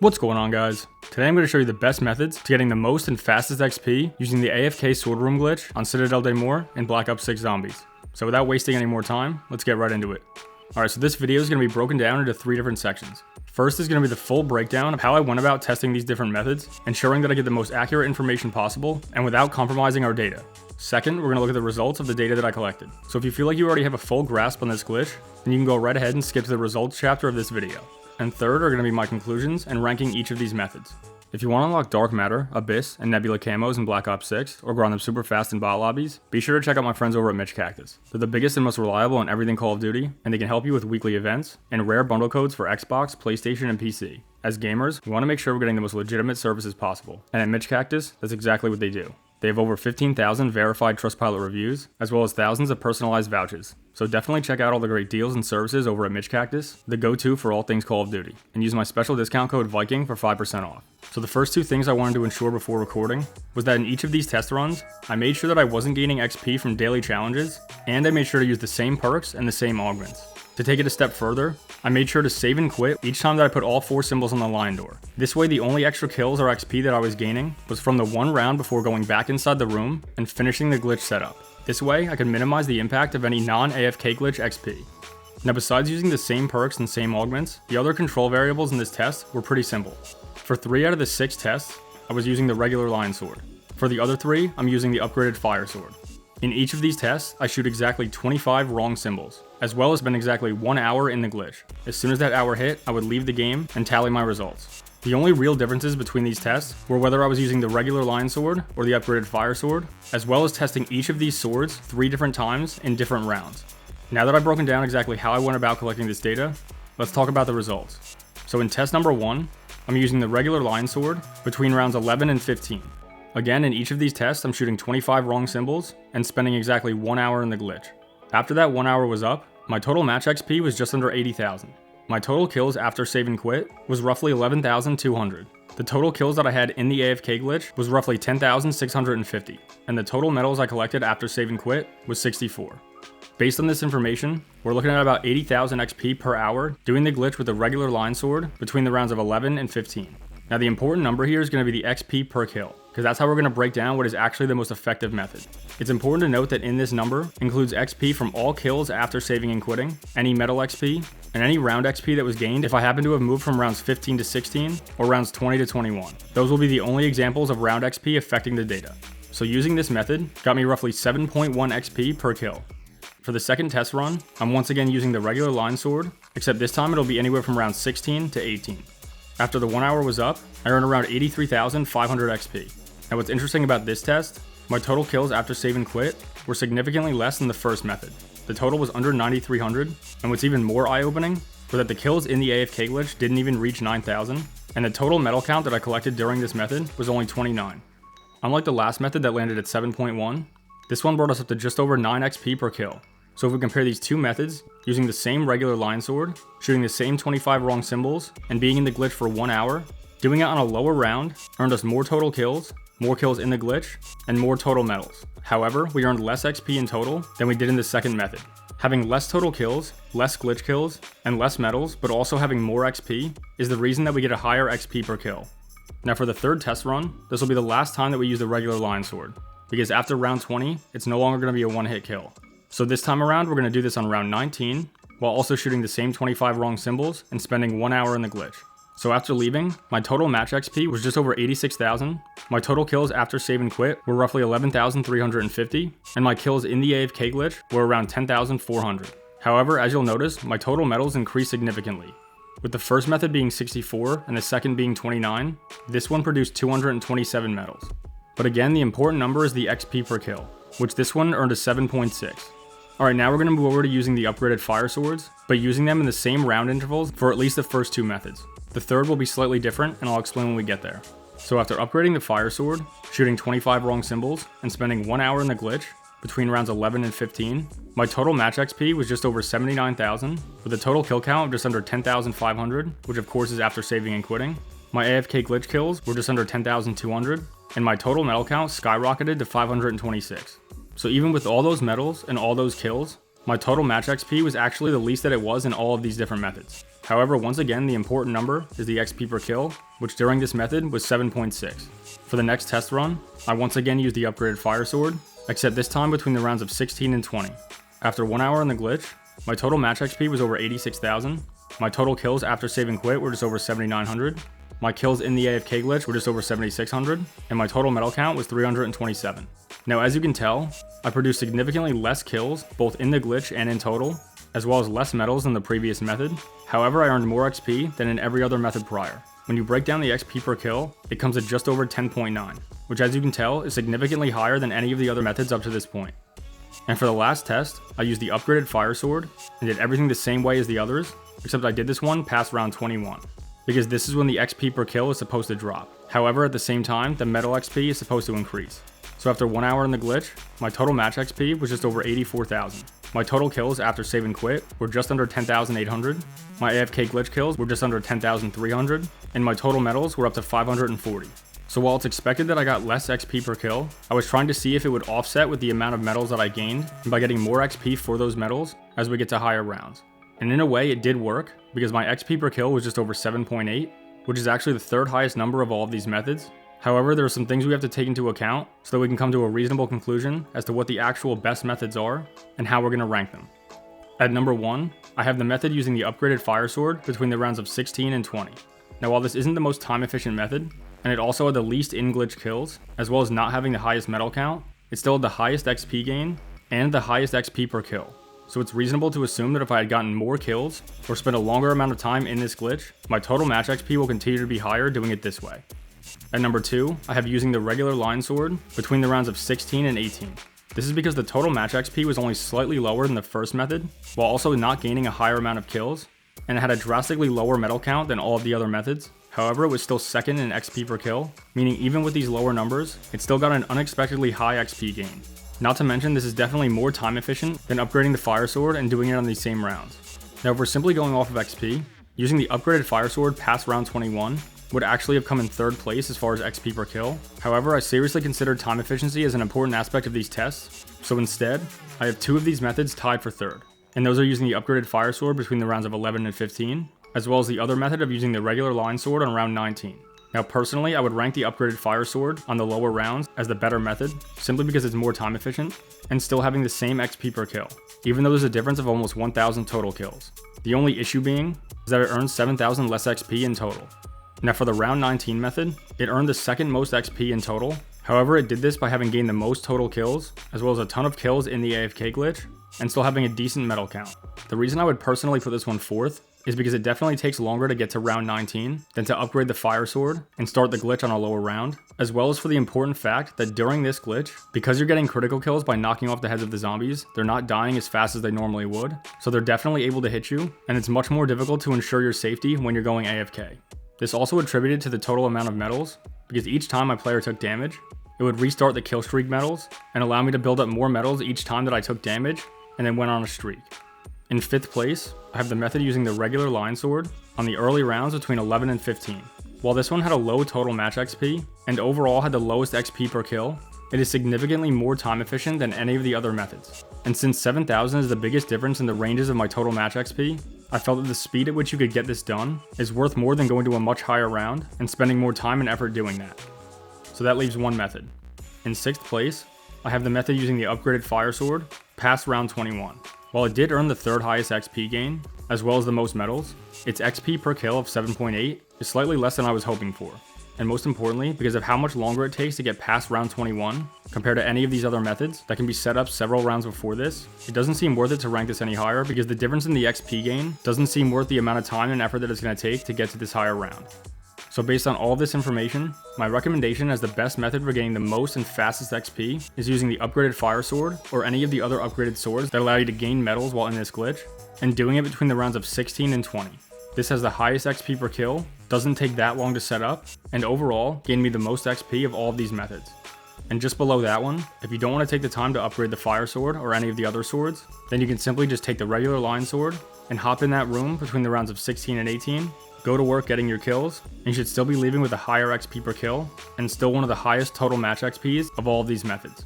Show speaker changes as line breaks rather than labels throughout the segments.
What's going on, guys? Today I'm going to show you the best methods to getting the most and fastest XP using the AFK sword room glitch on Citadelle and Black Ops 6 Zombies. So without wasting any more time, let's get right into it. Alright, so this video is going to be broken down into 3 different sections. First is going to be the full breakdown of how I went about testing these different methods, ensuring that I get the most accurate information possible and without compromising our data. Second, we're going to look at the results of the data that I collected. So if you feel like you already have a full grasp on this glitch, then you can go right ahead and skip to the results chapter of this video. And third are going to be my conclusions and ranking each of these methods. If you want to unlock Dark Matter, Abyss, and Nebula camos in Black Ops 6, or grind them super fast in bot lobbies, be sure to check out my friends over at Mitch Cactus. They're the biggest and most reliable on everything Call of Duty, and they can help you with weekly events and rare bundle codes for Xbox, PlayStation, and PC. As gamers, we want to make sure we're getting the most legitimate services possible, and at Mitch Cactus, that's exactly what they do. They have over 15,000 verified Trustpilot reviews, as well as thousands of personalized vouchers. So definitely check out all the great deals and services over at Mitch Cactus, the go-to for all things Call of Duty, and use my special discount code Viking for 5% off. So the first 2 things I wanted to ensure before recording was that in each of these test runs, I made sure that I wasn't gaining XP from daily challenges, and I made sure to use the same perks and the same augments. To take it a step further, I made sure to save and quit each time that I put all 4 symbols on the lion door. This way the only extra kills or XP that I was gaining was from the one round before going back inside the room and finishing the glitch setup. This way I could minimize the impact of any non-AFK glitch XP. Now besides using the same perks and same augments, the other control variables in this test were pretty simple. For 3 out of the 6 tests, I was using the regular lion sword. For the other 3, I'm using the upgraded fire sword. In each of these tests, I shoot exactly 25 wrong symbols, as well as spend exactly 1 hour in the glitch. As soon as that hour hit, I would leave the game and tally my results. The only real differences between these tests were whether I was using the regular lion sword or the upgraded fire sword, as well as testing each of these swords 3 different times in different rounds. Now that I've broken down exactly how I went about collecting this data, let's talk about the results. So in test number 1, I'm using the regular lion sword between rounds 11 and 15. Again, in each of these tests, I'm shooting 25 wrong symbols and spending exactly 1 hour in the glitch. After that 1 hour was up, my total match XP was just under 80,000. My total kills after save and quit was roughly 11,200. The total kills that I had in the AFK glitch was roughly 10,650, and the total medals I collected after save and quit was 64. Based on this information, we're looking at about 80,000 XP per hour doing the glitch with the regular lion sword between the rounds of 11 and 15. Now the important number here is going to be the XP per kill, because that's how we're going to break down what is actually the most effective method. It's important to note that in this number includes XP from all kills after saving and quitting, any medal XP, and any round XP that was gained if I happen to have moved from rounds 15 to 16 or rounds 20 to 21. Those will be the only examples of round XP affecting the data. So using this method got me roughly 7.1 XP per kill. For the second test run, I'm once again using the regular lion sword, except this time it'll be anywhere from round 16 to 18. After the 1 hour was up, I earned around 83,500 XP. Now what's interesting about this test, my total kills after save and quit were significantly less than the first method. The total was under 9,300, and what's even more eye-opening were that the kills in the AFK glitch didn't even reach 9,000, and the total medal count that I collected during this method was only 29. Unlike the last method that landed at 7.1, this one brought us up to just over 9 XP per kill. So if we compare these 2 methods, using the same regular lion sword, shooting the same 25 wrong symbols, and being in the glitch for 1 hour, doing it on a lower round earned us more total kills, more kills in the glitch, and more total medals. However, we earned less XP in total than we did in the second method. Having less total kills, less glitch kills, and less medals, but also having more XP, is the reason that we get a higher XP per kill. Now for the third test run, this will be the last time that we use the regular lion sword, because after round 20, it's no longer going to be a one-hit kill. So this time around, we're going to do this on round 19, while also shooting the same 25 wrong symbols and spending 1 hour in the glitch. So after leaving, my total match XP was just over 86,000, my total kills after save and quit were roughly 11,350, and my kills in the AFK glitch were around 10,400. However, as you'll notice, my total medals increased significantly. With the first method being 64 and the second being 29, this one produced 227 medals. But again, the important number is the XP per kill, which this one earned a 7.6. Alright, now we're going to move over to using the upgraded fire swords, but using them in the same round intervals for at least the first 2 methods. The third will be slightly different, and I'll explain when we get there. So after upgrading the fire sword, shooting 25 wrong symbols, and spending 1 hour in the glitch, between rounds 11 and 15, my total match XP was just over 79,000, with a total kill count of just under 10,500, which of course is after saving and quitting. My AFK glitch kills were just under 10,200, and my total medal count skyrocketed to 526. So even with all those medals and all those kills, my total match XP was actually the least that it was in all of these different methods. However, once again, the important number is the XP per kill, which during this method was 7.6. For the next test run, I once again used the upgraded fire sword, except this time between the rounds of 16 and 20. After 1 hour in the glitch, my total match XP was over 86,000, my total kills after save and quit were just over 7,900, my kills in the AFK glitch were just over 7,600, and my total medal count was 327. Now as you can tell, I produced significantly less kills both in the glitch and in total, as well as less medals than the previous method. However, I earned more XP than in every other method prior. When you break down the XP per kill, it comes at just over 10.9, which as you can tell is significantly higher than any of the other methods up to this point. And for the last test, I used the upgraded fire sword and did everything the same way as the others, except I did this one past round 21, because this is when the XP per kill is supposed to drop. However, at the same time, the medal XP is supposed to increase. So after 1 hour in the glitch, my total match XP was just over 84,000. My total kills after save and quit were just under 10,800, my AFK glitch kills were just under 10,300, and my total medals were up to 540. So while it's expected that I got less XP per kill, I was trying to see if it would offset with the amount of medals that I gained, and by getting more XP for those medals as we get to higher rounds. And in a way it did work, because my XP per kill was just over 7.8, which is actually the third highest number of all of these methods. However, there are some things we have to take into account so that we can come to a reasonable conclusion as to what the actual best methods are and how we're going to rank them. At number 1, I have the method using the upgraded fire sword between the rounds of 16 and 20. Now while this isn't the most time efficient method, and it also had the least in-glitch kills, as well as not having the highest medal count, it still had the highest XP gain and the highest XP per kill. So it's reasonable to assume that if I had gotten more kills or spent a longer amount of time in this glitch, my total match XP will continue to be higher doing it this way. At number 2, I have using the regular line sword between the rounds of 16 and 18. This is because the total match XP was only slightly lower than the first method, while also not gaining a higher amount of kills, and it had a drastically lower medal count than all of the other methods. However, it was still second in XP per kill, meaning even with these lower numbers, it still got an unexpectedly high XP gain. Not to mention, this is definitely more time efficient than upgrading the fire sword and doing it on these same rounds. Now if we're simply going off of XP, using the upgraded fire sword past round 21 would actually have come in third place as far as XP per kill. However, I seriously considered time efficiency as an important aspect of these tests, so instead, I have 2 of these methods tied for third, and those are using the upgraded fire sword between the rounds of 11 and 15, as well as the other method of using the regular line sword on round 19. Now personally, I would rank the upgraded fire sword on the lower rounds as the better method, simply because it's more time efficient, and still having the same XP per kill, even though there's a difference of almost 1,000 total kills. The only issue being is that it earns 7,000 less XP in total. Now for the round 19 method, it earned the second most XP in total. However, it did this by having gained the most total kills, as well as a ton of kills in the AFK glitch, and still having a decent medal count. The reason I would personally put this one fourth is because it definitely takes longer to get to round 19 than to upgrade the fire sword and start the glitch on a lower round, as well as for the important fact that during this glitch, because you're getting critical kills by knocking off the heads of the zombies, they're not dying as fast as they normally would, so they're definitely able to hit you, and it's much more difficult to ensure your safety when you're going AFK. This also attributed to the total amount of medals, because each time my player took damage, it would restart the kill streak medals and allow me to build up more medals each time that I took damage and then went on a streak. In 5th place, I have the method using the regular line sword on the early rounds between 11 and 15. While this one had a low total match XP and overall had the lowest XP per kill, it is significantly more time efficient than any of the other methods. And since 7,000 is the biggest difference in the ranges of my total match XP, I felt that the speed at which you could get this done is worth more than going to a much higher round and spending more time and effort doing that. So that leaves one method. In 6th place, I have the method using the upgraded fire sword past round 21. While it did earn the third highest XP gain, as well as the most medals, its XP per kill of 7.8 is slightly less than I was hoping for. And most importantly, because of how much longer it takes to get past round 21 compared to any of these other methods that can be set up several rounds before this, it doesn't seem worth it to rank this any higher because the difference in the XP gain doesn't seem worth the amount of time and effort that it's going to take to get to this higher round. So based on all of this information, my recommendation as the best method for getting the most and fastest XP is using the upgraded fire sword or any of the other upgraded swords that allow you to gain medals while in this glitch, and doing it between the rounds of 16 and 20. This has the highest XP per kill, doesn't take that long to set up, and overall gained me the most XP of all of these methods. And just below that one, if you don't want to take the time to upgrade the fire sword or any of the other swords, then you can simply just take the regular line sword and hop in that room between the rounds of 16 and 18, go to work getting your kills, and you should still be leaving with a higher XP per kill, and still one of the highest total match XPs of all of these methods.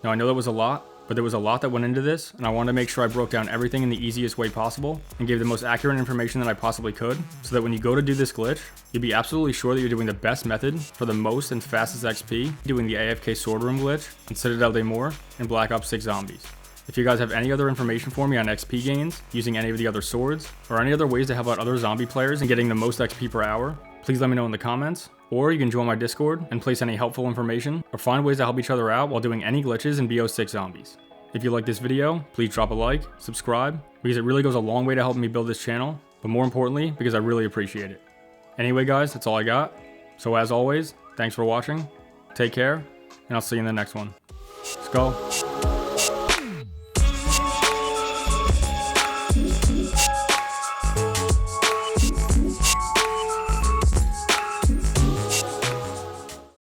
Now I know that was a lot, but there was a lot that went into this, and I wanted to make sure I broke down everything in the easiest way possible and gave the most accurate information that I possibly could, so that when you go to do this glitch, you'll be absolutely sure that you're doing the best method for the most and fastest XP, doing the AFK sword room glitch in Citadelle de Morts and Black Ops 6 Zombies. If you guys have any other information for me on XP gains, using any of the other swords, or any other ways to help out other zombie players and getting the most XP per hour, please let me know in the comments, or you can join my Discord and place any helpful information, or find ways to help each other out while doing any glitches in BO6 Zombies. If you like this video, please drop a like, subscribe, because it really goes a long way to helping me build this channel, but more importantly, because I really appreciate it. Anyway guys, that's all I got. So as always, thanks for watching, take care, and I'll see you in the next one. Let's go.